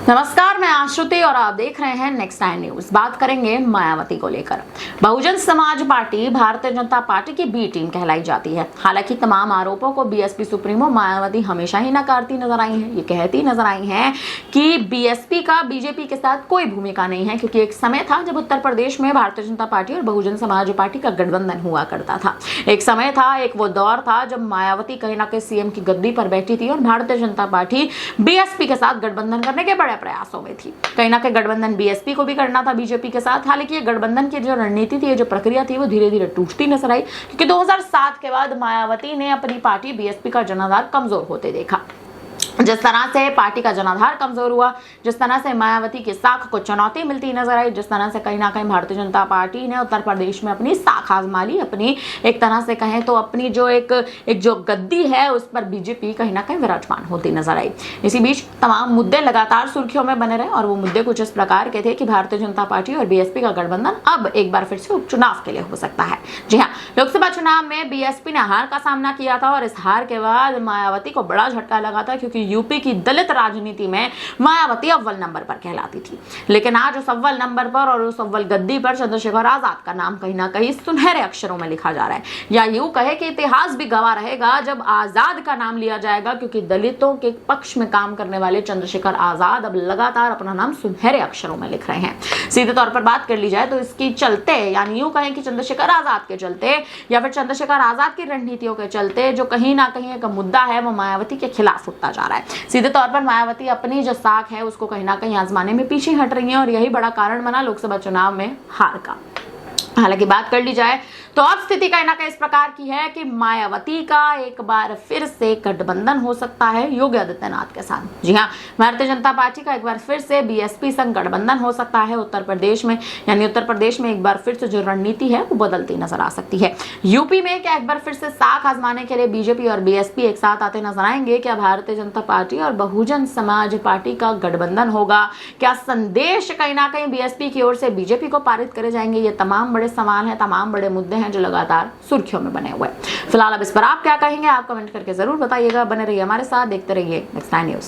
नमस्कार, मैं आश्रुति और आप देख रहे हैं नेक्स्ट 9 न्यूज। बात करेंगे मायावती को लेकर। बहुजन समाज पार्टी भारतीय जनता पार्टी की बी टीम कहलाई जाती है। हालांकि तमाम आरोपों को बीएसपी सुप्रीमो मायावती हमेशा ही नकारती नजर आई है। ये कहती नजर आई है कि बीएसपी का बीजेपी के साथ कोई भूमिका नहीं है, क्योंकि एक समय था जब उत्तर प्रदेश में भारतीय जनता पार्टी और बहुजन समाज पार्टी का गठबंधन हुआ करता था। एक समय था, एक वो दौर था जब मायावती कहीं ना कहीं सीएम की गद्दी पर बैठी थी और भारतीय जनता पार्टी बीएसपी के साथ गठबंधन करने के बड़े प्रयासों में थी। कहीं ना कहीं गठबंधन बीएसपी को भी करना था बीजेपी के साथ। हालांकि ये गठबंधन की जो रणनीति थी, जो प्रक्रिया थी, वो धीरे धीरे टूटती नजर आई, क्योंकि 2007 के बाद मायावती ने अपनी पार्टी बीएसपी का जनाधार कमजोर होते देखा। जिस तरह से पार्टी का जनाधार कमजोर हुआ, जिस तरह से मायावती की साख को चुनौती मिलती नजर आई, जिस तरह से कहीं ना कहीं भारतीय जनता पार्टी ने उत्तर प्रदेश में अपनी साख आजमा ली, अपनी एक तरह से कहें तो अपनी जो एक जो गद्दी है उस पर बीजेपी कहीं ना कहीं विराजमान होती नजर आई। इसी बीच तमाम मुद्दे लगातार सुर्खियों में बने रहे और वो मुद्दे कुछ इस प्रकार के थे कि भारतीय जनता पार्टी और बीएसपी का गठबंधन अब एक बार फिर से उपचुनाव के लिए हो सकता है। जी हाँ, लोकसभा चुनाव में बीएसपी ने हार का सामना किया था और इस हार के बाद मायावती को बड़ा झटका लगा था, क्योंकि यूपी की दलित राजनीति में मायावती अव्वल नंबर पर कहलाती थी। लेकिन आज उस अव्वल नंबर पर और उस अव्वल गद्दी पर चंद्रशेखर आजाद का नाम कहीं ना कहीं सुनहरे अक्षरों में लिखा जा रहा है, या यूं कहे कि इतिहास भी गवाह रहेगा जब आजाद का नाम लिया जाएगा, क्योंकि दलितों के पक्ष में काम करने वाले चंद्रशेखर आजाद अब लगातार अपना नाम सुनहरे अक्षरों में लिख रहे हैं। सीधे तौर पर बात कर ली जाए तो इसकी चलते, यानी यूं कहें कि चंद्रशेखर आजाद के चलते या फिर चंद्रशेखर आजाद की रणनीतियों के चलते जो कहीं ना कहीं एक मुद्दा है वो मायावती के खिलाफ उठता जा रहा है। सीधे तौर पर मायावती अपनी जो साख है उसको कहीं ना कहीं आजमाने में पीछे हट रही है और यही बड़ा कारण बना लोकसभा चुनाव में हार का। हालांकि बात कर ली जाए तो अब स्थिति कहीं ना कहीं इस प्रकार की है कि मायावती का एक बार फिर से गठबंधन हो सकता है योगी आदित्यनाथ के साथ। जी हाँ, भारतीय जनता पार्टी का एक बार फिर से बीएसपी संग गठबंधन हो सकता है उत्तर प्रदेश में, यानी उत्तर प्रदेश में एक बार फिर से जो रणनीति है वो बदलती नजर आ सकती है। यूपी में क्या एक बार फिर से साख आजमाने के लिए बीजेपी और बीएसपी एक साथ आते नजर आएंगे? क्या भारतीय जनता पार्टी और बहुजन समाज पार्टी का गठबंधन होगा? क्या संदेश कहीं ना कहीं बीएसपी की ओर से बीजेपी को पारित करे जाएंगे? ये तमाम बड़े सवाल हैं, तमाम बड़े मुद्दे हैं जो लगातार सुर्खियों में बने हुए हैं। फिलहाल अब इस पर आप क्या कहेंगे? आप कमेंट करके जरूर बताइएगा। बने रहिए हमारे साथ, देखते रहिए नेक्स्ट 9 न्यूज।